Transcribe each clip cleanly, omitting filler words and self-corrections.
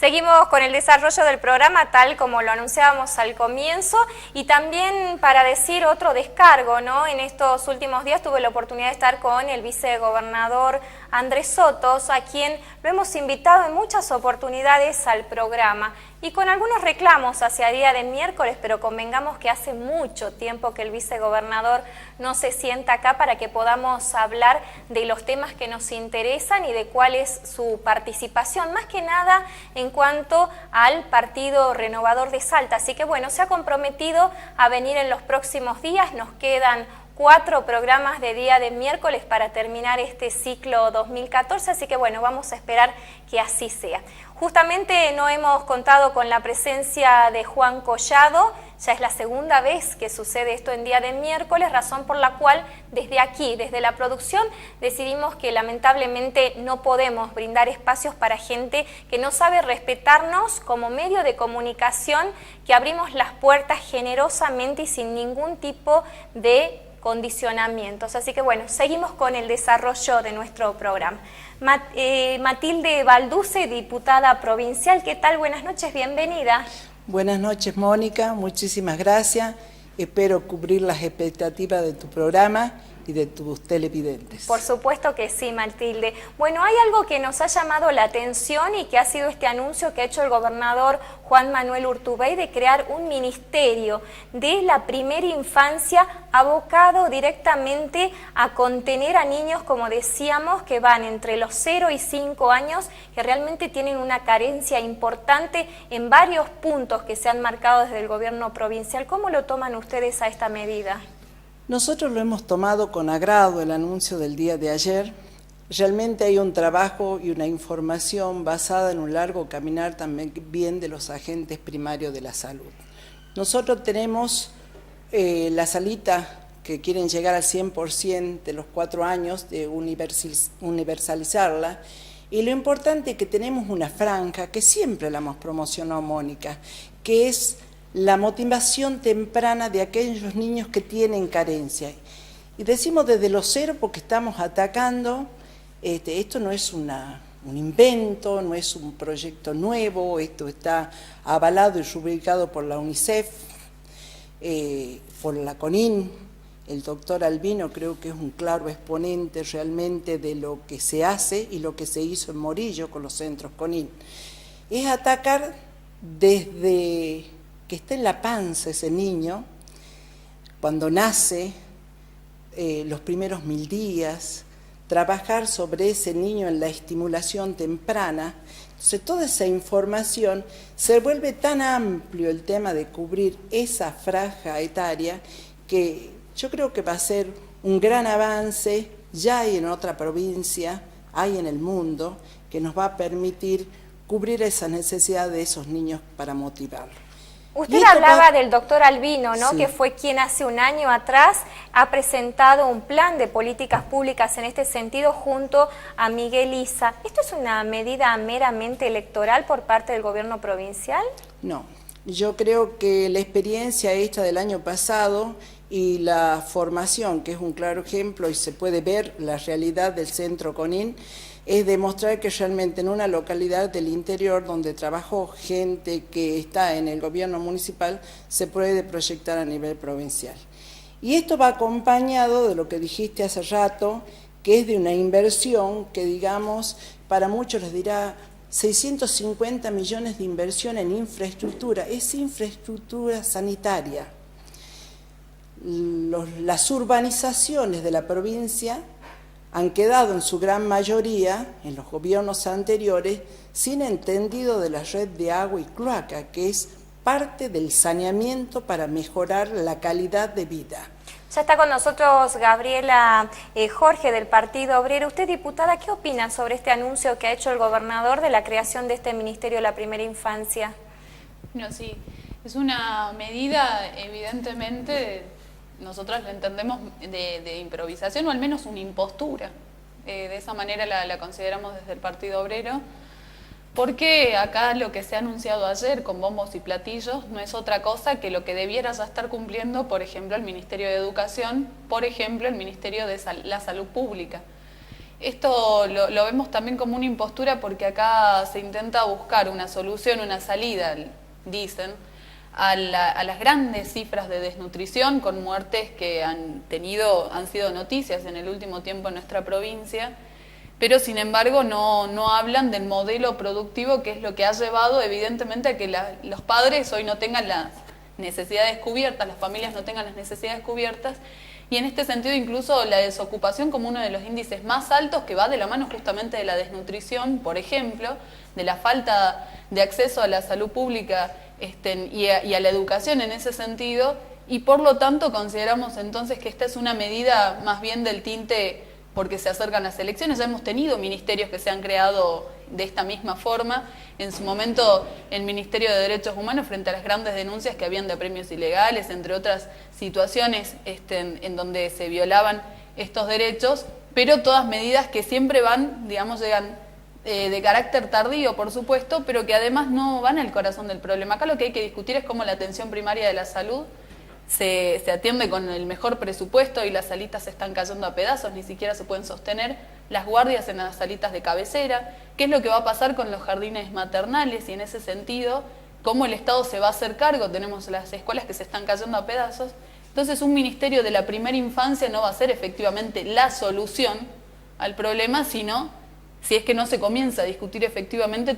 Seguimos con el desarrollo del programa tal como lo anunciábamos al comienzo y también para decir otro descargo, ¿no? En estos últimos días tuve la oportunidad de estar con el vicegobernador Andrés Sotos, a quien lo hemos invitado en muchas oportunidades al programa y con algunos reclamos hacia día de miércoles, pero convengamos que hace mucho tiempo que el vicegobernador no se sienta acá para que podamos hablar de los temas que nos interesan y de cuál es su participación, más que nada en cuanto al Partido Renovador de Salta. Así que bueno, se ha comprometido a venir en los próximos días, nos quedan 4 programas de día de miércoles para terminar este ciclo 2014, así que bueno, vamos a esperar que así sea. Justamente no hemos contado con la presencia de Juan Collado, ya es la segunda vez que sucede esto en día de miércoles, razón por la cual desde aquí, desde la producción, decidimos que lamentablemente no podemos brindar espacios para gente que no sabe respetarnos como medio de comunicación, que abrimos las puertas generosamente y sin ningún tipo de condicionamientos. Así que bueno, seguimos con el desarrollo de nuestro programa. Matilde Balduce, diputada provincial, ¿qué tal? Buenas noches, bienvenida. Buenas noches, Mónica, muchísimas gracias. Espero cubrir las expectativas de tu programa y de tus televidentes. Por supuesto que sí, Matilde. Bueno, hay algo que nos ha llamado la atención y que ha sido este anuncio que ha hecho el gobernador Juan Manuel Urtubey de crear un ministerio de la primera infancia abocado directamente a contener a niños, como decíamos, que van entre los 0 y 5 años, que realmente tienen una carencia importante en varios puntos que se han marcado desde el gobierno provincial. ¿Cómo lo toman ustedes a esta medida? Nosotros lo hemos tomado con agrado el anuncio del día de ayer. Realmente hay un trabajo y una información basada en un largo caminar también de los agentes primarios de la salud. Nosotros tenemos la salita que quieren llegar al 100% de los 4 años, de universalizarla, y lo importante es que tenemos una franja que siempre la hemos promocionado, Mónica, que es la motivación temprana de aquellos niños que tienen carencia. Y decimos desde los 0 porque estamos atacando, esto no es un invento, no es un proyecto nuevo, esto está avalado y rubricado por la UNICEF, por la CONIN. El doctor Albino creo que es un claro exponente realmente de lo que se hace y lo que se hizo en Morillo con los centros CONIN. Es atacar desde que está en la panza ese niño, cuando nace, los primeros 1000 días, trabajar sobre ese niño en la estimulación temprana. Entonces toda esa información se vuelve tan amplio el tema de cubrir esa franja etaria que yo creo que va a ser un gran avance, ya hay en otra provincia, hay en el mundo, que nos va a permitir cubrir esa necesidad de esos niños para motivarlos. Usted hablaba del doctor Albino, ¿no? Sí. Que fue quien hace un año atrás ha presentado un plan de políticas públicas en este sentido junto a Miguel Isa. ¿Esto es una medida meramente electoral por parte del gobierno provincial? No, yo creo que la experiencia esta del año pasado y la formación, que es un claro ejemplo y se puede ver la realidad del centro CONIN, es demostrar que realmente en una localidad del interior donde trabajó gente que está en el gobierno municipal se puede proyectar a nivel provincial. Y esto va acompañado de lo que dijiste hace rato, que es de una inversión que, digamos, para muchos les dirá 650 millones de inversión en infraestructura, es infraestructura sanitaria. Las urbanizaciones de la provincia han quedado en su gran mayoría, en los gobiernos anteriores, sin entendido de la red de agua y cloaca, que es parte del saneamiento para mejorar la calidad de vida. Ya está con nosotros Gabriela Jorge del Partido Obrero. Usted, diputada, ¿qué opina sobre este anuncio que ha hecho el gobernador de la creación de este Ministerio de la Primera Infancia? No, sí, es una medida evidentemente... Nosotros la entendemos de improvisación o al menos una impostura. De esa manera la consideramos desde el Partido Obrero, porque acá lo que se ha anunciado ayer con bombos y platillos no es otra cosa que lo que debiera ya estar cumpliendo, por ejemplo, el Ministerio de Educación, por ejemplo, el Ministerio de la Salud Pública. Esto lo vemos también como una impostura porque acá se intenta buscar una solución, una salida, dicen, a las grandes cifras de desnutrición con muertes que han sido noticias en el último tiempo en nuestra provincia, pero sin embargo no hablan del modelo productivo, que es lo que ha llevado evidentemente a que los padres hoy no tengan las necesidades cubiertas, las familias no tengan las necesidades cubiertas, y en este sentido incluso la desocupación como uno de los índices más altos, que va de la mano justamente de la desnutrición, por ejemplo, de la falta de acceso a la salud pública y a la educación en ese sentido, y por lo tanto consideramos entonces que esta es una medida más bien del tinte porque se acercan las elecciones. Ya hemos tenido ministerios que se han creado de esta misma forma. En su momento el Ministerio de Derechos Humanos, frente a las grandes denuncias que habían de apremios ilegales, entre otras situaciones en donde se violaban estos derechos, pero todas medidas que siempre van, digamos, llegan de carácter tardío, por supuesto, pero que además no van al corazón del problema. Acá lo que hay que discutir es cómo la atención primaria de la salud se atiende con el mejor presupuesto y las salitas se están cayendo a pedazos, ni siquiera se pueden sostener las guardias en las salitas de cabecera. ¿Qué es lo que va a pasar con los jardines maternales? Y en ese sentido, ¿cómo el Estado se va a hacer cargo? Tenemos las escuelas que se están cayendo a pedazos. Entonces, un ministerio de la primera infancia no va a ser efectivamente la solución al problema, sino si es que no se comienza a discutir efectivamente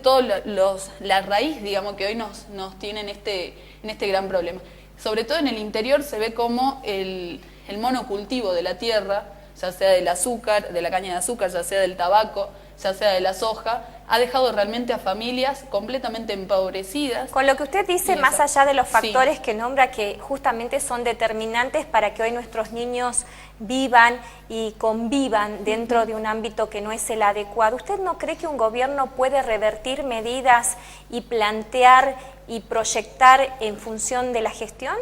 la raíz, digamos, que hoy nos tiene en este gran problema. Sobre todo en el interior se ve como el monocultivo de la tierra, ya sea del azúcar, de la caña de azúcar, ya sea del tabaco, ya sea de la soja, ha dejado realmente a familias completamente empobrecidas. Con lo que usted dice, más allá de los factores que nombra, que justamente son determinantes para que hoy nuestros niños vivan y convivan dentro de un ámbito que no es el adecuado, ¿usted no cree que un gobierno puede revertir medidas y plantear y proyectar en función de la gestión?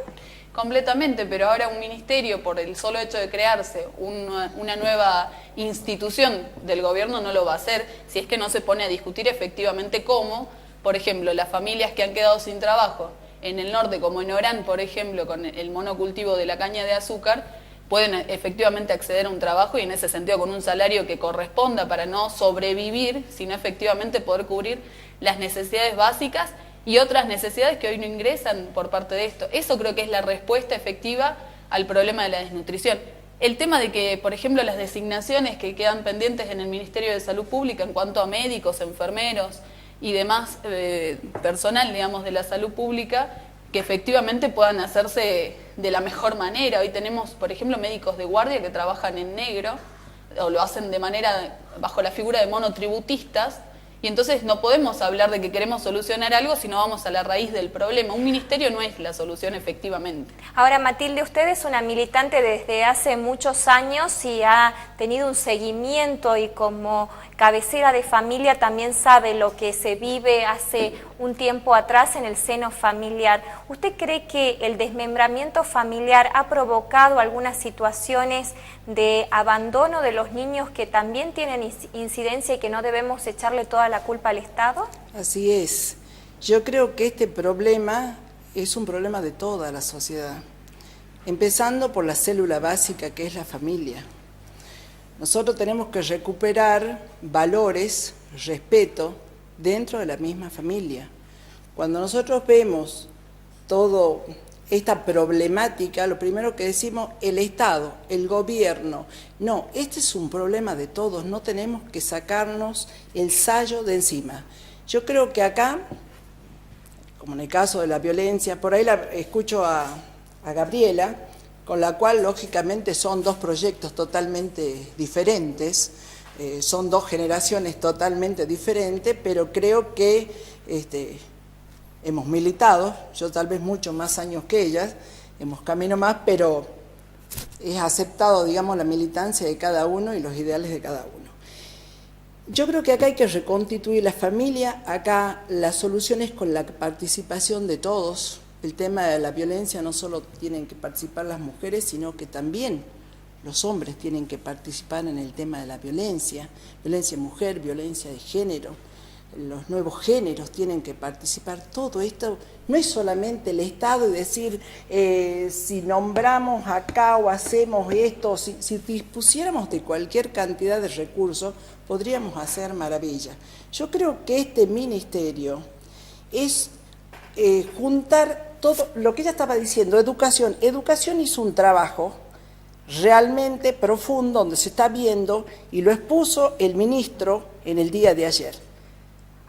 Completamente, pero ahora un ministerio, por el solo hecho de crearse una nueva institución del gobierno, no lo va a hacer si es que no se pone a discutir efectivamente cómo, por ejemplo, las familias que han quedado sin trabajo en el norte, como en Orán, por ejemplo, con el monocultivo de la caña de azúcar, pueden efectivamente acceder a un trabajo y en ese sentido con un salario que corresponda para no sobrevivir, sino efectivamente poder cubrir las necesidades básicas y otras necesidades que hoy no ingresan por parte de esto. Eso creo que es la respuesta efectiva al problema de la desnutrición. El tema de que, por ejemplo, las designaciones que quedan pendientes en el Ministerio de Salud Pública en cuanto a médicos, enfermeros y demás personal, digamos, de la salud pública, que efectivamente puedan hacerse de la mejor manera. Hoy tenemos, por ejemplo, médicos de guardia que trabajan en negro, o lo hacen de manera bajo la figura de monotributistas, y entonces no podemos hablar de que queremos solucionar algo si no vamos a la raíz del problema. Un ministerio no es la solución efectivamente. Ahora, Matilde, usted es una militante desde hace muchos años y ha tenido un seguimiento y como cabecera de familia también sabe lo que se vive hace un tiempo atrás en el seno familiar. ¿Usted cree que el desmembramiento familiar ha provocado algunas situaciones de abandono de los niños que también tienen incidencia y que no debemos echarle toda la culpa al Estado? Así es. Yo creo que este problema es un problema de toda la sociedad, empezando por la célula básica que es la familia. Nosotros tenemos que recuperar valores, respeto, dentro de la misma familia. Cuando nosotros vemos toda esta problemática, lo primero que decimos, el Estado, el gobierno. No, este es un problema de todos, no tenemos que sacarnos el sayo de encima. Yo creo que acá, como en el caso de la violencia, por ahí escucho a Gabriela, con la cual lógicamente son dos proyectos totalmente diferentes, son dos generaciones totalmente diferentes, pero creo que hemos militado, yo tal vez mucho más años que ellas, hemos caminado más, pero es aceptado, digamos, la militancia de cada uno y los ideales de cada uno. Yo creo que acá hay que reconstituir la familia, acá la solución es con la participación de todos. El tema de la violencia no solo tienen que participar las mujeres, sino que también los hombres tienen que participar en el tema de la violencia mujer, violencia de género. los nuevos géneros tienen que participar. Todo esto no es solamente el Estado y decir si nombramos acá o hacemos esto, si dispusiéramos de cualquier cantidad de recursos, podríamos hacer maravillas. Yo creo que este ministerio es juntar todo lo que ella estaba diciendo, educación. Educación hizo un trabajo realmente profundo donde se está viendo y lo expuso el ministro en el día de ayer.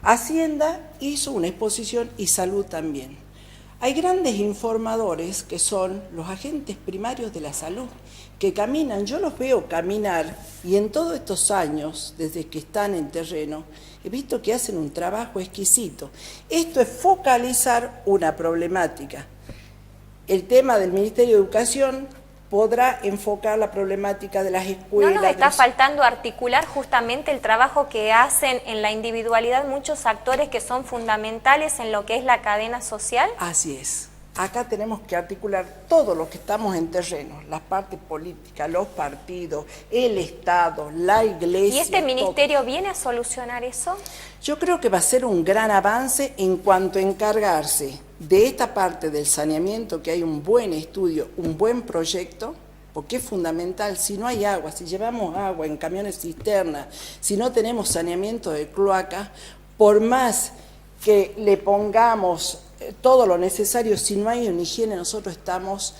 Hacienda hizo una exposición y Salud también. Hay grandes informadores que son los agentes primarios de la salud, que caminan, yo los veo caminar y en todos estos años, desde que están en terreno, he visto que hacen un trabajo exquisito. Esto es focalizar una problemática. El tema del Ministerio de Educación podrá enfocar la problemática de las escuelas. ¿No nos está faltando articular justamente el trabajo que hacen en la individualidad muchos actores que son fundamentales en lo que es la cadena social? Así es. Acá tenemos que articular todo lo que estamos en terreno, las partes políticas, los partidos, el Estado, la Iglesia. ¿Y este ministerio viene a solucionar eso? Yo creo que va a ser un gran avance en cuanto a encargarse de esta parte del saneamiento, que hay un buen estudio, un buen proyecto, porque es fundamental. Si no hay agua, si llevamos agua en camiones cisterna, si no tenemos saneamiento de cloaca, por más que le pongamos todo lo necesario, si no hay una higiene, nosotros estamos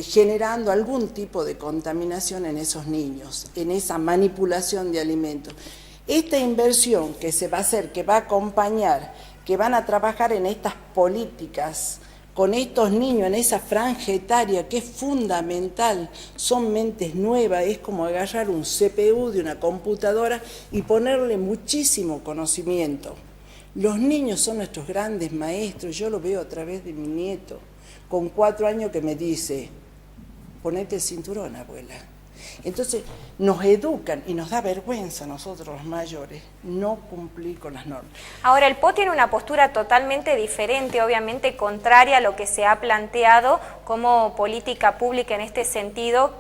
generando algún tipo de contaminación en esos niños, en esa manipulación de alimentos. Esta inversión que se va a hacer, que va a acompañar, que van a trabajar en estas políticas, con estos niños, en esa franja etaria que es fundamental, son mentes nuevas, es como agarrar un CPU de una computadora y ponerle muchísimo conocimiento. Los niños son nuestros grandes maestros, yo lo veo a través de mi nieto, con 4 años que me dice, ponete el cinturón, abuela. Entonces nos educan y nos da vergüenza a nosotros los mayores no cumplir con las normas. Ahora, el PO tiene una postura totalmente diferente, obviamente contraria a lo que se ha planteado como política pública en este sentido,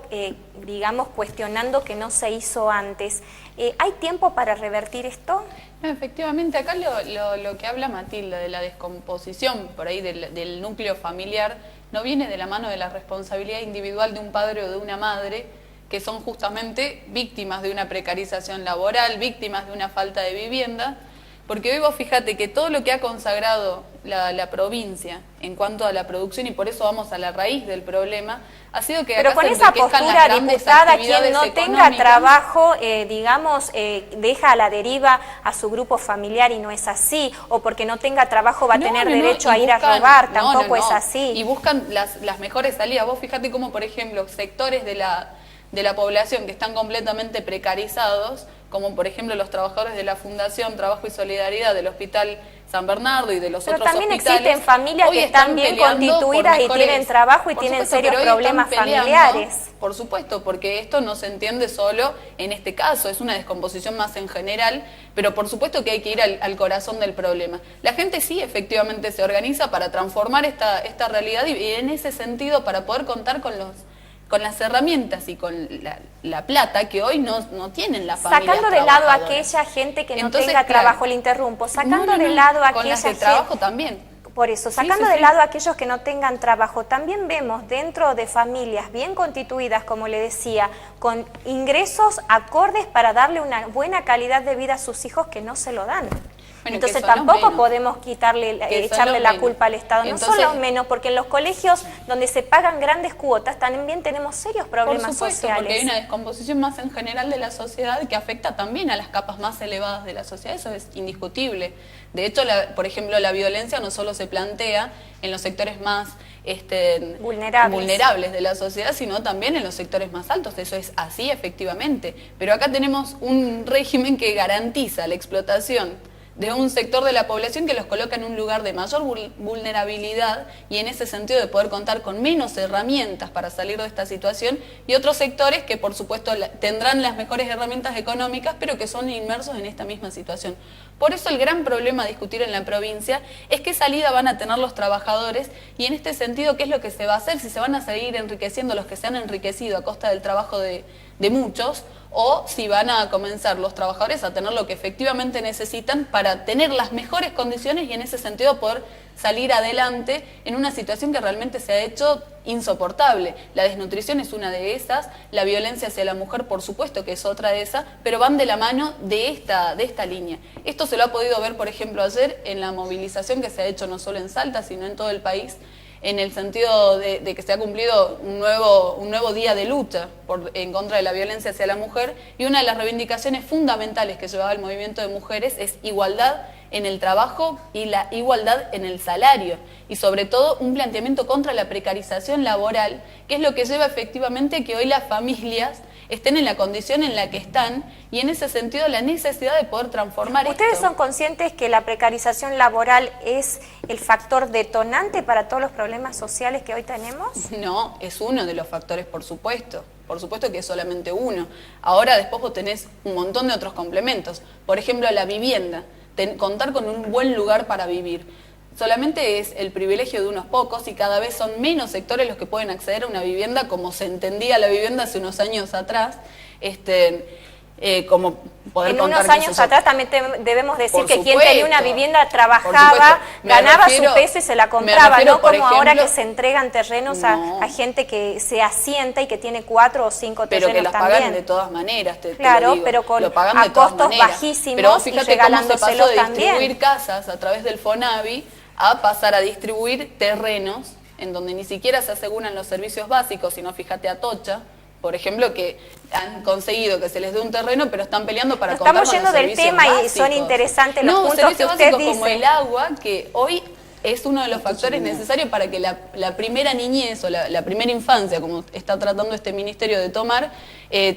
digamos, cuestionando que no se hizo antes. ¿Hay tiempo para revertir esto? No, efectivamente, acá lo que habla Matilda de la descomposición por ahí del núcleo familiar no viene de la mano de la responsabilidad individual de un padre o de una madre, que son justamente víctimas de una precarización laboral, víctimas de una falta de vivienda, porque hoy vos fíjate que todo lo que ha consagrado la provincia en cuanto a la producción, y por eso vamos a la raíz del problema, ha sido que pero acá con se esa enriquezcan las postura, grandes diputada, actividades quien no tenga económicas. trabajo, digamos, deja a la deriva a su grupo familiar y no es así, o porque no tenga trabajo va a tener derecho a ir a robar, tampoco es así. Y buscan las mejores salidas. Vos fíjate cómo, por ejemplo, sectores de la población que están completamente precarizados, como por ejemplo los trabajadores de la Fundación Trabajo y Solidaridad del Hospital San Bernardo y de los otros hospitales. Pero también existen familias que están bien constituidas y tienen trabajo y tienen serios problemas familiares. Por supuesto, porque esto no se entiende solo en este caso, es una descomposición más en general, pero por supuesto que hay que ir al corazón del problema. La gente sí efectivamente se organiza para transformar esta realidad y en ese sentido para poder contar con las herramientas y con la plata que hoy no tienen las familias sacando de lado a aquella gente que no tenga trabajo, le interrumpo, sacando de lado a aquella gente... trabajo también. Por eso, sacando de lado a aquellos que no tengan trabajo, también vemos dentro de familias bien constituidas, como le decía, con ingresos acordes para darle una buena calidad de vida a sus hijos que no se lo dan. Bueno, entonces tampoco podemos echarle la culpa al Estado. Entonces, no son los menos, porque en los colegios donde se pagan grandes cuotas también tenemos serios problemas por supuesto, sociales. Porque hay una descomposición más en general de la sociedad que afecta también a las capas más elevadas de la sociedad, eso es indiscutible. De hecho, por ejemplo, la violencia no solo se plantea en los sectores más vulnerables de la sociedad, sino también en los sectores más altos. Eso es así efectivamente. Pero acá tenemos un régimen que garantiza la explotación de un sector de la población que los coloca en un lugar de mayor vulnerabilidad y en ese sentido de poder contar con menos herramientas para salir de esta situación, y otros sectores que por supuesto tendrán las mejores herramientas económicas pero que son inmersos en esta misma situación. Por eso el gran problema a discutir en la provincia es qué salida van a tener los trabajadores y en este sentido qué es lo que se va a hacer, si se van a seguir enriqueciendo los que se han enriquecido a costa del trabajo de de muchos, o si van a comenzar los trabajadores a tener lo que efectivamente necesitan para tener las mejores condiciones y en ese sentido poder salir adelante en una situación que realmente se ha hecho insoportable. La desnutrición es una de esas, la violencia hacia la mujer por supuesto que es otra de esas, pero van de la mano de esta línea. Esto se lo ha podido ver, por ejemplo, ayer en la movilización que se ha hecho no solo en Salta, sino en todo el país, en el sentido de que se ha cumplido un nuevo día de lucha en contra de la violencia hacia la mujer, y una de las reivindicaciones fundamentales que llevaba el movimiento de mujeres es igualdad en el trabajo y la igualdad en el salario, y sobre todo un planteamiento contra la precarización laboral, que es lo que lleva efectivamente que hoy las familias estén en la condición en la que están, y en ese sentido la necesidad de poder transformar ¿Ustedes esto. son conscientes que la precarización laboral es el factor detonante para todos los problemas sociales que hoy tenemos? No, es uno de los factores, por supuesto que es solamente uno. Ahora después vos tenés un montón de otros complementos, por ejemplo la vivienda, contar con un buen lugar para vivir. Solamente es el privilegio de unos pocos y cada vez son menos sectores los que pueden acceder a una vivienda como se entendía la vivienda hace unos años atrás, como poder en contar unos años atrás también debemos decir por que quien supuesto, tenía una vivienda trabajaba, ganaba su peso y se la compraba, no como ahora que se entregan terrenos a gente que se asienta y que tiene 4 o 5 terrenos pero que los también. pagan de todas maneras, claro, te lo digo. pero con lo pagan a de todas costos maneras. bajísimos pero fíjate y cómo se pasó de también. distribuir casas a través del FONAVI a pasar a distribuir terrenos en donde ni siquiera se aseguran los servicios básicos, sino fíjate Atocha, por ejemplo, que han conseguido que se les dé un terreno, pero están peleando para contar con los Estamos yendo del tema básicos. y son interesantes los puntos que servicios usted básicos dice. como el agua, que hoy es uno de los factores necesarios para que la primera niñez o la primera infancia, como está tratando este ministerio de tomar,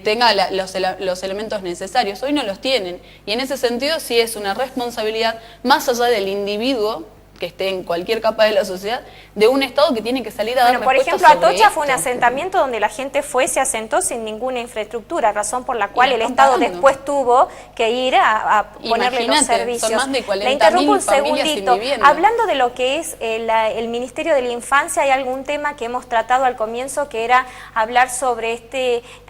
tenga los elementos necesarios. Hoy no los tienen. Y en ese sentido sí es una responsabilidad, más allá del individuo, que esté en cualquier capa de la sociedad, de un Estado que tiene que salir a dar por respuestas ejemplo, sobre Atocha fue un esto. asentamiento donde la gente se asentó sin ninguna infraestructura, razón por la cual la el están Estado pagando. después tuvo que ir a ponerle los Imagínate, servicios. son más de 40.000 Le interrumpo un familias sin segundito. vivienda. Hablando de lo que es el Ministerio de la Infancia, hay algún tema que hemos tratado al comienzo, que era hablar sobre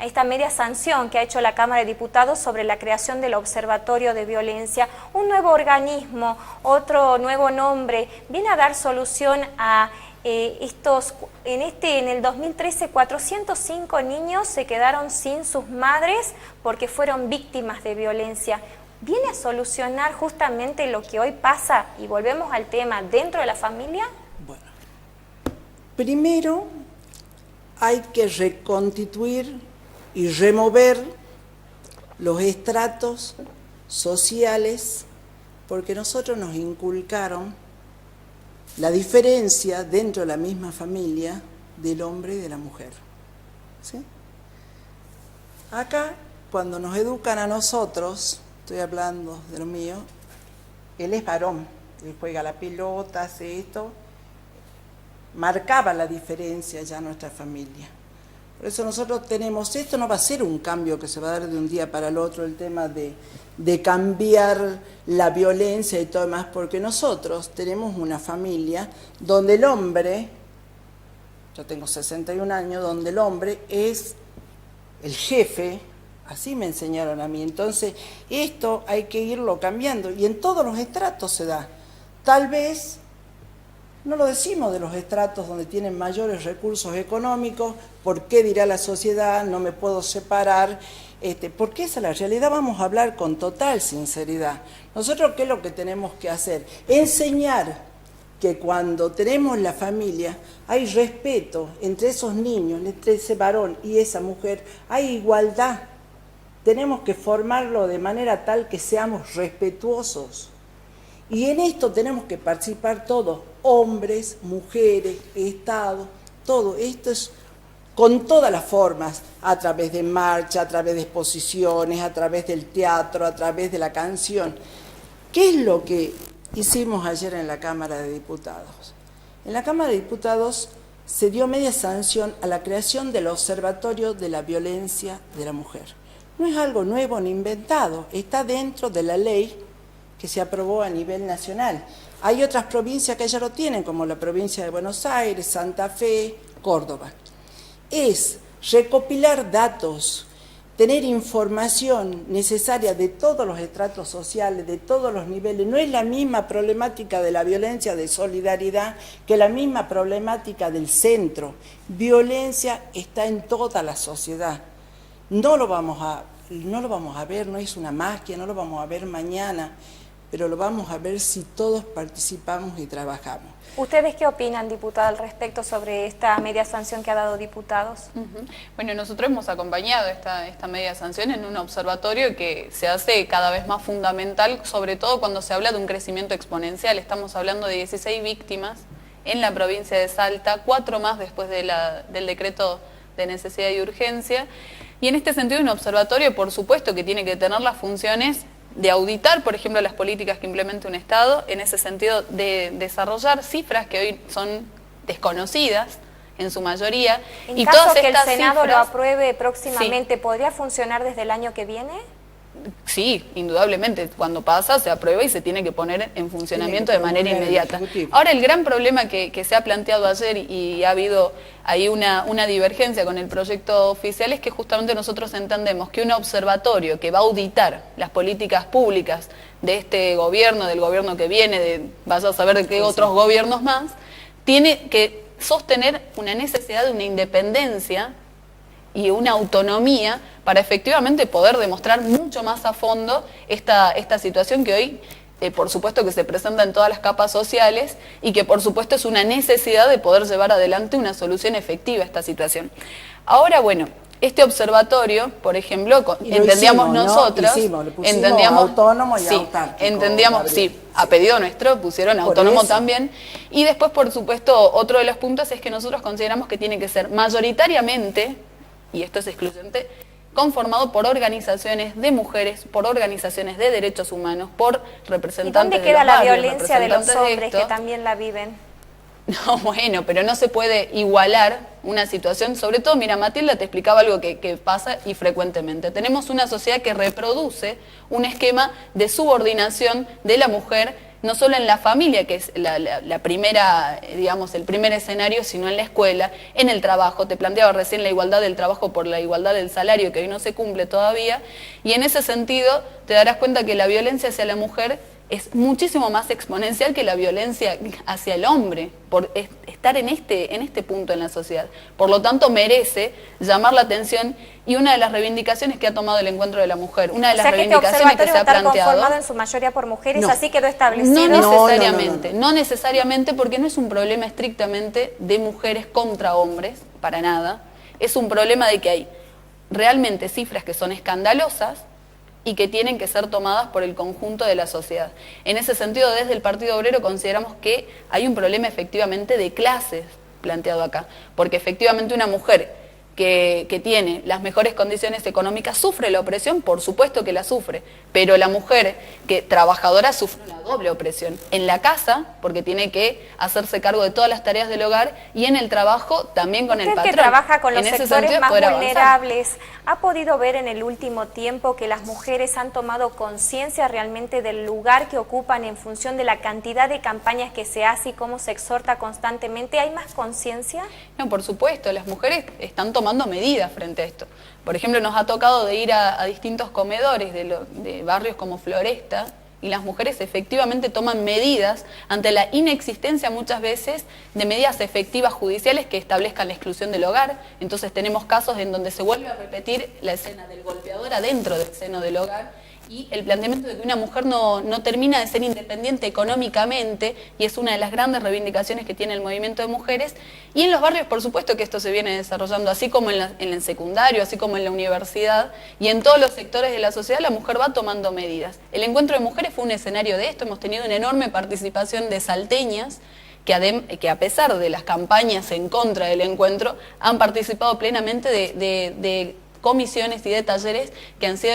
esta media sanción que ha hecho la Cámara de Diputados sobre la creación del Observatorio de Violencia, un nuevo organismo, otro nuevo nombre, viene a dar solución a en el 2013 405 niños se quedaron sin sus madres porque fueron víctimas de violencia. ¿Viene a solucionar justamente lo que hoy pasa? Y volvemos al tema, ¿dentro de la familia? Bueno, primero hay que reconstituir y remover los estratos sociales, porque nosotros nos inculcaron la diferencia dentro de la misma familia del hombre y de la mujer. ¿Sí? Acá, cuando nos educan a nosotros, estoy hablando de lo mío, él es varón, él juega la pelota, hace esto, marcaba la diferencia ya en nuestra familia. Por eso nosotros tenemos, esto no va a ser un cambio que se va a dar de un día para el otro, el tema de cambiar la violencia y todo demás, porque nosotros tenemos una familia donde el hombre, yo tengo 61 años, donde el hombre es el jefe, así me enseñaron a mí. Entonces, esto hay que irlo cambiando, y en todos los estratos se da. Tal vez no lo decimos de los estratos donde tienen mayores recursos económicos, ¿por qué dirá la sociedad? No me puedo separar, porque esa es la realidad. Vamos a hablar con total sinceridad. Nosotros, ¿qué es lo que tenemos que hacer? Enseñar que cuando tenemos la familia hay respeto entre esos niños, entre ese varón y esa mujer, hay igualdad. Tenemos que formarlo de manera tal que seamos respetuosos. Y en esto tenemos que participar todos, hombres, mujeres, Estado, todo. Esto es con todas las formas, a través de marcha, a través de exposiciones, a través del teatro, a través de la canción. ¿Qué es lo que hicimos ayer en la Cámara de Diputados? En la Cámara de Diputados se dio media sanción a la creación del Observatorio de la Violencia de la Mujer. No es algo nuevo ni inventado, está dentro de la ley que se aprobó a nivel nacional. Hay otras provincias que ya lo tienen, como la provincia de Buenos Aires, Santa Fe, Córdoba. Es recopilar datos tener información necesaria de todos los estratos sociales, de todos los niveles. No es la misma problemática de la violencia de solidaridad que la misma problemática del centro. Violencia está en toda la sociedad. No lo vamos a ver, no es una magia, no lo vamos a ver mañana, pero lo vamos a ver si todos participamos y trabajamos. ¿Ustedes qué opinan, diputada, al respecto sobre esta media sanción que ha dado diputados? Bueno, nosotros hemos acompañado esta media sanción en un observatorio que se hace cada vez más fundamental, sobre todo cuando se habla de un crecimiento exponencial. Estamos hablando de 16 víctimas en la provincia de Salta, 4 más después del decreto de necesidad y urgencia. Y en este sentido, un observatorio, por supuesto, que tiene que tener las funciones de auditar, por ejemplo, las políticas que implemente un Estado, en ese sentido de desarrollar cifras que hoy son desconocidas en su mayoría. En caso que el Senado lo apruebe próximamente, sí, ¿podría funcionar desde el año que viene? Sí, indudablemente. Cuando pasa, se aprueba y se tiene que poner en funcionamiento de manera inmediata. Ahora, el gran problema que se ha planteado ayer y ha habido ahí una divergencia con el proyecto oficial es que justamente nosotros entendemos que un observatorio que va a auditar las políticas públicas de este gobierno, del gobierno que viene, vaya a saber de qué otros gobiernos más, tiene que sostener una necesidad de una independencia y una autonomía para efectivamente poder demostrar mucho más a fondo esta situación que hoy, por supuesto, que se presenta en todas las capas sociales y que por supuesto es una necesidad de poder llevar adelante una solución efectiva a esta situación. Ahora, bueno, este observatorio, por ejemplo, entendíamos nosotros, entendíamos autónomo y sí, autárquico, entendíamos, sí, a pedido nuestro pusieron autónomo también. Y después, por supuesto, otro de los puntos es que nosotros consideramos que tiene que ser mayoritariamente, y esto es excluyente, conformado por organizaciones de mujeres, por organizaciones de derechos humanos, por representantes de los barrios. ¿Y dónde queda la violencia de los hombres que también la viven? No, bueno, pero no se puede igualar una situación, sobre todo, mira, Matilda te explicaba algo que pasa y frecuentemente. Tenemos una sociedad que reproduce un esquema de subordinación de la mujer, no solo en la familia, que es la primera, digamos, el primer escenario, sino en la escuela, en el trabajo. Te planteaba recién la igualdad del trabajo por la igualdad del salario, que hoy no se cumple todavía, y en ese sentido te darás cuenta que la violencia hacia la mujer es muchísimo más exponencial que la violencia hacia el hombre, por estar en este punto en la sociedad. Por lo tanto, merece llamar la atención, y una de las reivindicaciones que ha tomado el Encuentro de la Mujer, una de las reivindicaciones que se ha planteado... O sea, que este observatorio va a estar conformado en su mayoría por mujeres, no, así quedó establecido. No necesariamente, porque no es un problema estrictamente de mujeres contra hombres, para nada. Es un problema de que hay realmente cifras que son escandalosas, y que tienen que ser tomadas por el conjunto de la sociedad. En ese sentido, desde el Partido Obrero consideramos que hay un problema efectivamente de clases planteado acá, porque efectivamente una mujer que tiene las mejores condiciones económicas sufre la opresión, por supuesto que la sufre, pero la mujer trabajadora sufre una doble opresión. En la casa, porque tiene que hacerse cargo de todas las tareas del hogar, y en el trabajo también con el patrón. Usted que trabaja con los sectores más vulnerables, ¿ha podido ver en el último tiempo que las mujeres han tomado conciencia realmente del lugar que ocupan en función de la cantidad de campañas que se hace y cómo se exhorta constantemente? ¿Hay más conciencia? No, por supuesto, las mujeres están tomando medidas frente a esto. Por ejemplo, nos ha tocado de ir a distintos comedores de barrios como Floresta, y las mujeres efectivamente toman medidas ante la inexistencia muchas veces de medidas efectivas judiciales que establezcan la exclusión del hogar. Entonces tenemos casos en donde se vuelve a repetir la escena del golpeador adentro del seno del hogar, y el planteamiento de que una mujer no termina de ser independiente económicamente, y es una de las grandes reivindicaciones que tiene el movimiento de mujeres. Y en los barrios, por supuesto que esto se viene desarrollando, así como en el secundario, así como en la universidad, y en todos los sectores de la sociedad la mujer va tomando medidas. El Encuentro de Mujeres fue un escenario de esto. Hemos tenido una enorme participación de salteñas, que a pesar de las campañas en contra del encuentro, han participado plenamente de comisiones y de talleres que han sido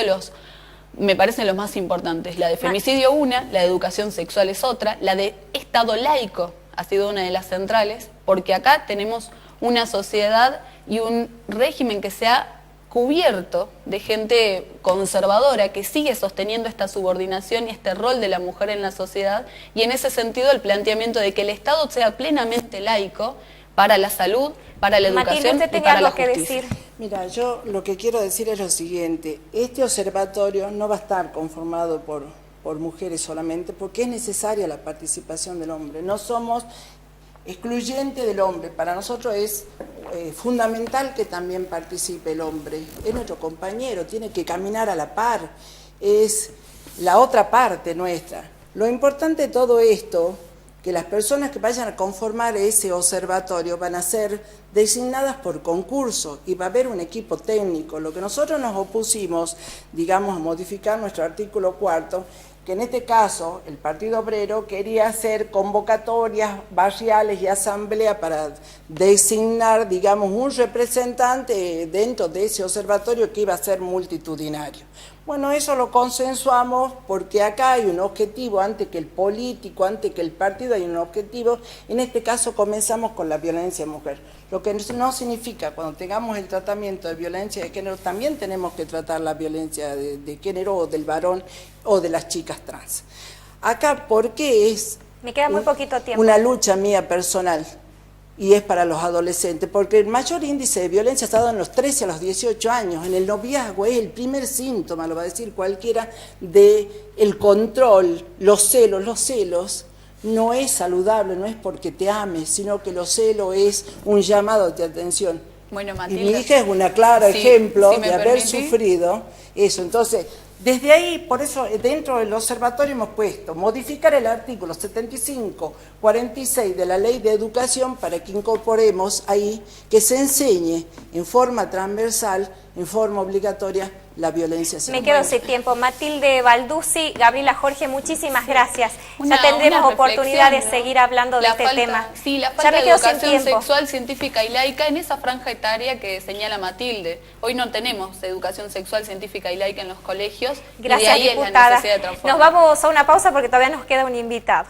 me parecen los más importantes. La de femicidio una, la de educación sexual es otra, la de Estado laico ha sido una de las centrales, porque acá tenemos una sociedad y un régimen que se ha cubierto de gente conservadora que sigue sosteniendo esta subordinación y este rol de la mujer en la sociedad, y en ese sentido el planteamiento de que el Estado sea plenamente laico para la salud, para la Matilde, educación usted y tenía para la algo que justicia. decir. Mira, yo lo que quiero decir es lo siguiente, este observatorio no va a estar conformado por mujeres solamente, porque es necesaria la participación del hombre. No somos excluyentes del hombre, para nosotros es fundamental que también participe el hombre. Es nuestro compañero, tiene que caminar a la par, es la otra parte nuestra. Lo importante de todo esto, que las personas que vayan a conformar ese observatorio van a ser designadas por concurso y va a haber un equipo técnico. Lo que nosotros nos opusimos, digamos, a modificar nuestro artículo 4, que en este caso el Partido Obrero quería hacer convocatorias barriales y asamblea para designar, digamos, un representante dentro de ese observatorio que iba a ser multitudinario. Bueno, eso lo consensuamos porque acá hay un objetivo, antes que el político, antes que el partido, hay un objetivo. En este caso comenzamos con la violencia mujer. Lo que no significa, cuando tengamos el tratamiento de violencia de género, también tenemos que tratar la violencia de género o del varón o de las chicas trans. Acá, ¿por qué es Me queda muy poquito tiempo. una lucha mía personal? Y es para los adolescentes, porque el mayor índice de violencia está dado en los 13 a los 18 años. En el noviazgo es el primer síntoma, lo va a decir cualquiera, del control, los celos. No es saludable, no es porque te ames, sino que los celos es un llamado de atención. Bueno, Y mi hija es una clara ejemplo de haber sufrido eso. Entonces, desde ahí, por eso dentro del observatorio hemos puesto modificar el artículo 75, 46 de la Ley de Educación para que incorporemos ahí que se enseñe en forma transversal, en forma obligatoria, la violencia sexual. Me quedo sin tiempo. Matilde Balduzzi, Gabriela Jorge, muchísimas gracias. Una Ya tendremos oportunidad de reflexión, ¿no? seguir hablando de este tema. Sí, la Ya falta me de quedo sin educación tiempo. sexual, científica y laica en esa franja etaria que señala Matilde. Hoy no tenemos educación sexual, científica y laica en los colegios. Gracias, y de ahí diputada. es la necesidad de transformar. Nos vamos a una pausa porque todavía nos queda un invitado.